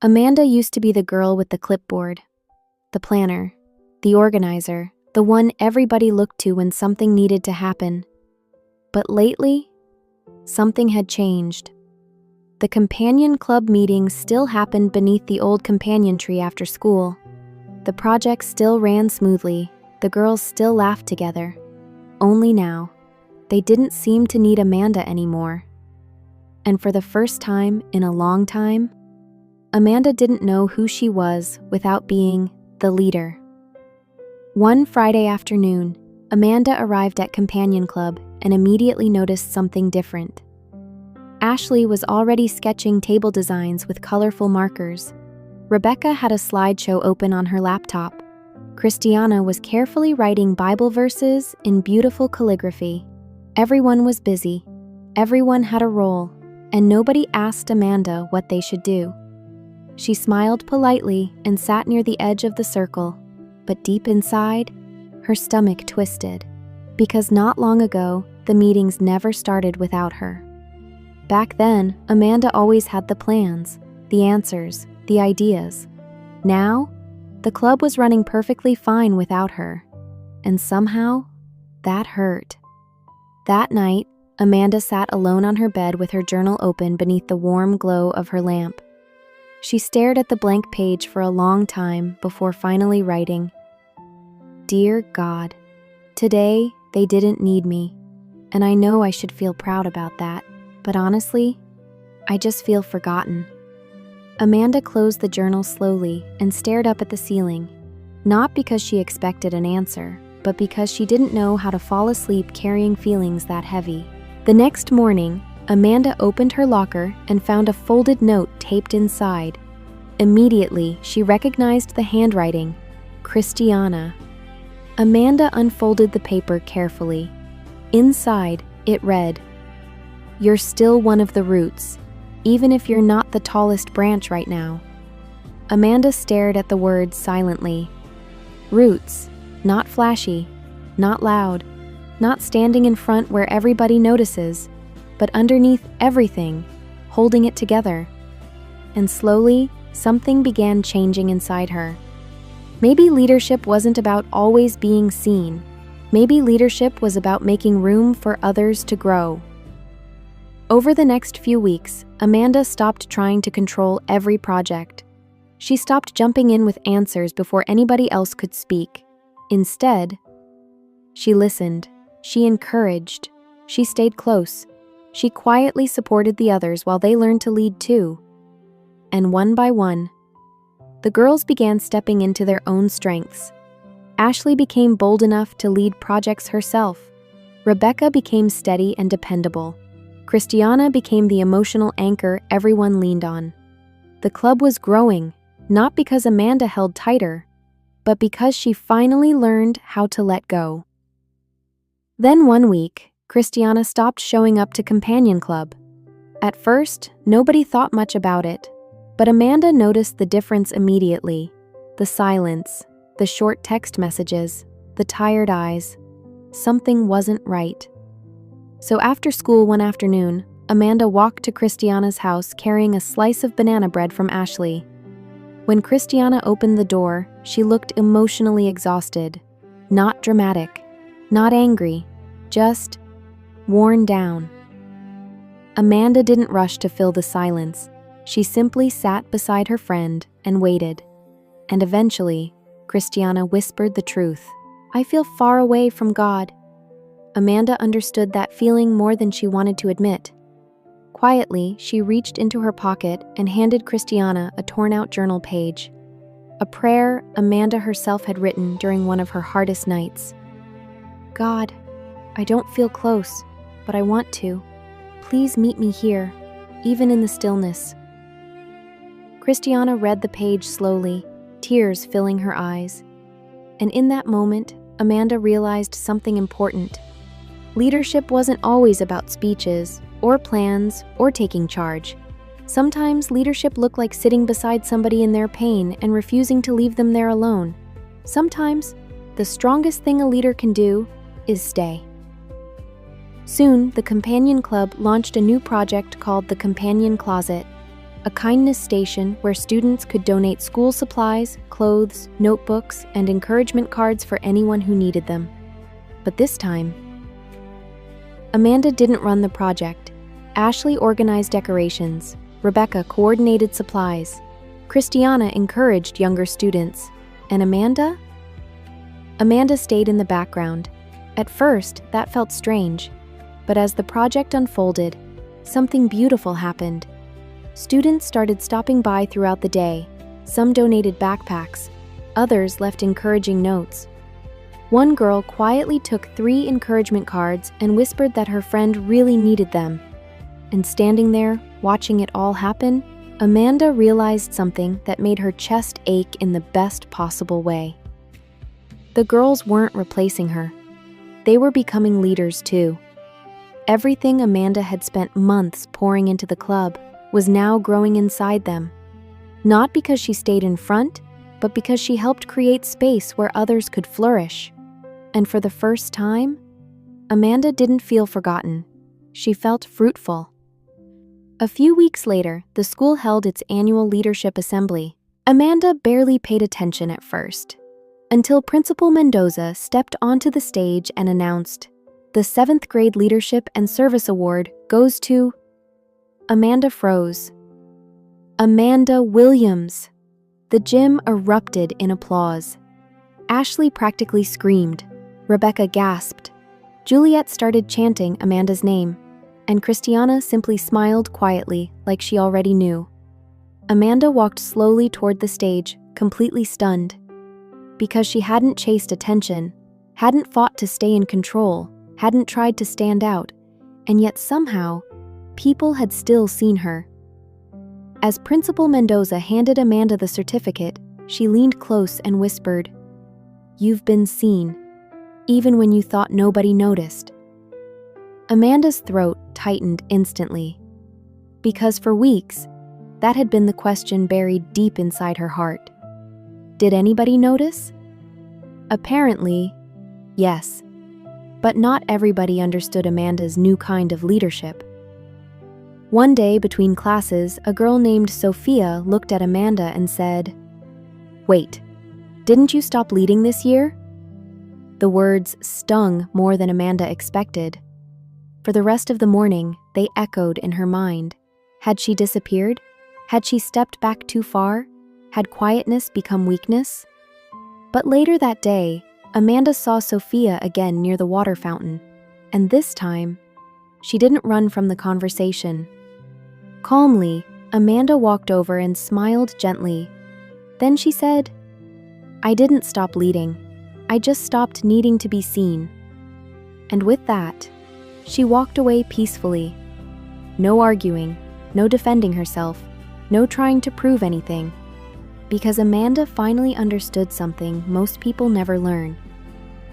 Amanda used to be the girl with the clipboard, the planner, the organizer, the one everybody looked to when something needed to happen. But lately, something had changed. The companion club meetings still happened beneath the old companion tree after school. The project still ran smoothly, the girls still laughed together. Only now, they didn't seem to need Amanda anymore. And for the first time in a long time, Amanda didn't know who she was without being the leader. One Friday afternoon, Amanda arrived at Companion Club and immediately noticed something different. Ashley was already sketching table designs with colorful markers. Rebecca had a slideshow open on her laptop. Christiana was carefully writing Bible verses in beautiful calligraphy. Everyone was busy. Everyone had a role, and nobody asked Amanda what they should do. She smiled politely and sat near the edge of the circle, but deep inside, her stomach twisted, because not long ago, the meetings never started without her. Back then, Amanda always had the plans, the answers, the ideas. Now, the club was running perfectly fine without her, and somehow, that hurt. That night, Amanda sat alone on her bed with her journal open beneath the warm glow of her lamp. She stared at the blank page for a long time before finally writing, "Dear God, today they didn't need me, and I know I should feel proud about that, but honestly, I just feel forgotten." Amanda closed the journal slowly and stared up at the ceiling, not because she expected an answer, but because she didn't know how to fall asleep carrying feelings that heavy. The next morning, Amanda opened her locker and found a folded note taped inside. Immediately, she recognized the handwriting, Christiana. Amanda unfolded the paper carefully. Inside, it read, "You're still one of the roots, even if you're not the tallest branch right now." Amanda stared at the words silently. Roots, not flashy, not loud, not standing in front where everybody notices, but underneath everything, holding it together. And slowly, something began changing inside her. Maybe leadership wasn't about always being seen. Maybe leadership was about making room for others to grow. Over the next few weeks, Amanda stopped trying to control every project. She stopped jumping in with answers before anybody else could speak. Instead, she listened, she encouraged, she stayed close. She quietly supported the others while they learned to lead too. And one by one, the girls began stepping into their own strengths. Ashley became bold enough to lead projects herself. Rebecca became steady and dependable. Christiana became the emotional anchor everyone leaned on. The club was growing, not because Amanda held tighter, but because she finally learned how to let go. Then one week, Christiana stopped showing up to Companion Club. At first, nobody thought much about it, but Amanda noticed the difference immediately. The silence, the short text messages, the tired eyes. Something wasn't right. So after school one afternoon, Amanda walked to Christiana's house carrying a slice of banana bread from Ashley. When Christiana opened the door, she looked emotionally exhausted. Not dramatic, not angry, just worn down. Amanda didn't rush to fill the silence. She simply sat beside her friend and waited. And eventually, Christiana whispered the truth. "I feel far away from God." Amanda understood that feeling more than she wanted to admit. Quietly, she reached into her pocket and handed Christiana a torn-out journal page. A prayer Amanda herself had written during one of her hardest nights. "God, I don't feel close, but I want to. Please meet me here, even in the stillness." Christiana read the page slowly, tears filling her eyes. And in that moment, Amanda realized something important. Leadership wasn't always about speeches, or plans, or taking charge. Sometimes leadership looked like sitting beside somebody in their pain and refusing to leave them there alone. Sometimes, the strongest thing a leader can do is stay. Soon, the Companion Club launched a new project called the Companion Closet, a kindness station where students could donate school supplies, clothes, notebooks, and encouragement cards for anyone who needed them. But this time, Amanda didn't run the project. Ashley organized decorations. Rebecca coordinated supplies. Christiana encouraged younger students. And Amanda? Amanda stayed in the background. At first, that felt strange. But as the project unfolded, something beautiful happened. Students started stopping by throughout the day. Some donated backpacks. Others left encouraging notes. One girl quietly took 3 encouragement cards and whispered that her friend really needed them. And standing there, watching it all happen, Amanda realized something that made her chest ache in the best possible way. The girls weren't replacing her. They were becoming leaders too. Everything Amanda had spent months pouring into the club was now growing inside them. Not because she stayed in front, but because she helped create space where others could flourish. And for the first time, Amanda didn't feel forgotten. She felt fruitful. A few weeks later, the school held its annual leadership assembly. Amanda barely paid attention at first, until Principal Mendoza stepped onto the stage and announced, "The 7th grade Leadership and Service Award goes to..." Amanda froze. Amanda Williams! The gym erupted in applause. Ashley practically screamed. Rebecca gasped. Juliet started chanting Amanda's name, and Christiana simply smiled quietly like she already knew. Amanda walked slowly toward the stage, completely stunned. Because she hadn't chased attention, hadn't fought to stay in control, hadn't tried to stand out, and yet somehow, people had still seen her. As Principal Mendoza handed Amanda the certificate, she leaned close and whispered, "You've been seen, even when you thought nobody noticed." Amanda's throat tightened instantly. Because for weeks, that had been the question buried deep inside her heart. Did anybody notice? Apparently, yes. But not everybody understood Amanda's new kind of leadership. One day between classes, a girl named Sophia looked at Amanda and said, "Wait, didn't you stop leading this year?" The words stung more than Amanda expected. For the rest of the morning, they echoed in her mind. Had she disappeared? Had she stepped back too far? Had quietness become weakness? But later that day, Amanda saw Sophia again near the water fountain, and this time, she didn't run from the conversation. Calmly, Amanda walked over and smiled gently. Then she said, "I didn't stop leading. I just stopped needing to be seen." And with that, she walked away peacefully. No arguing, no defending herself, no trying to prove anything. Because Amanda finally understood something most people never learn.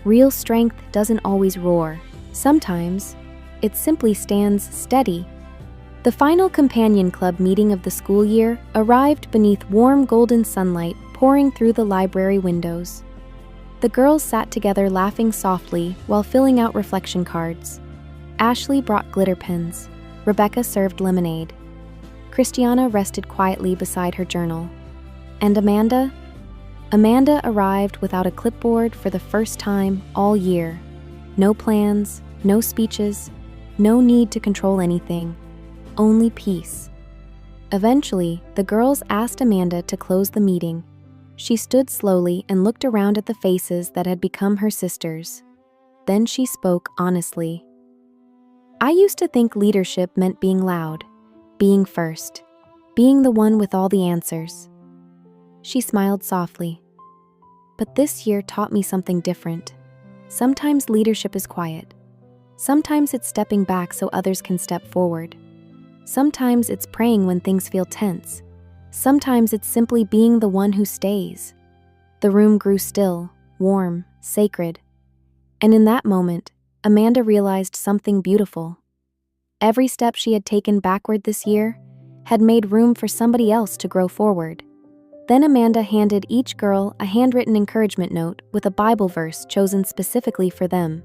Real strength doesn't always roar. Sometimes, it simply stands steady. The final companion club meeting of the school year arrived beneath warm golden sunlight pouring through the library windows. The girls sat together laughing softly while filling out reflection cards. Ashley brought glitter pens. Rebecca served lemonade. Christiana rested quietly beside her journal. And Amanda? Amanda arrived without a clipboard for the first time all year. No plans, no speeches, no need to control anything. Only peace. Eventually, the girls asked Amanda to close the meeting. She stood slowly and looked around at the faces that had become her sisters. Then she spoke honestly. "I used to think leadership meant being loud, being first, being the one with all the answers." She smiled softly. "But this year taught me something different. Sometimes leadership is quiet. Sometimes it's stepping back so others can step forward. Sometimes it's praying when things feel tense. Sometimes it's simply being the one who stays." The room grew still, warm, sacred. And in that moment, Amanda realized something beautiful. Every step she had taken backward this year had made room for somebody else to grow forward. Then Amanda handed each girl a handwritten encouragement note with a Bible verse chosen specifically for them.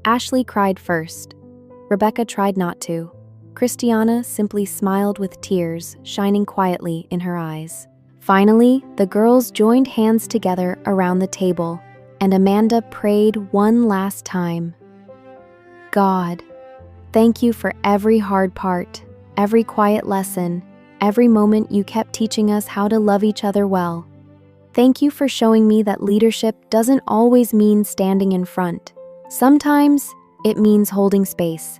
Ashley cried first. Rebecca tried not to. Christiana simply smiled with tears shining quietly in her eyes. Finally, the girls joined hands together around the table, and Amanda prayed one last time. God, thank you for every hard part, every quiet lesson, every moment you kept teaching us how to love each other well. Thank you for showing me that leadership doesn't always mean standing in front. Sometimes it means holding space.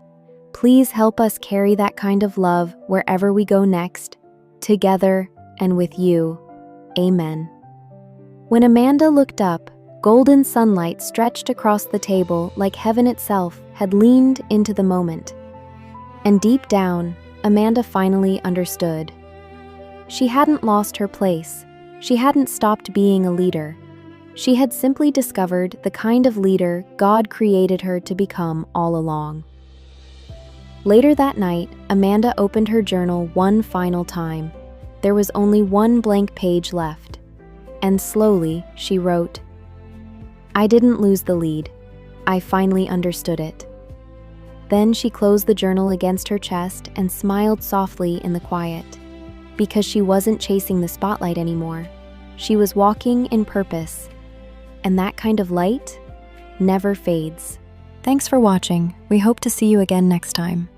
Please help us carry that kind of love wherever we go next, together and with you. Amen. When Amanda looked up, golden sunlight stretched across the table like heaven itself had leaned into the moment. And deep down, Amanda finally understood. She hadn't lost her place. She hadn't stopped being a leader. She had simply discovered the kind of leader God created her to become all along. Later that night, Amanda opened her journal one final time. There was only one blank page left. And slowly, she wrote, "I didn't lose the lead. I finally understood it." Then she closed the journal against her chest and smiled softly in the quiet. Because she wasn't chasing the spotlight anymore. She was walking in purpose. And that kind of light never fades. Thanks for watching. We hope to see you again next time.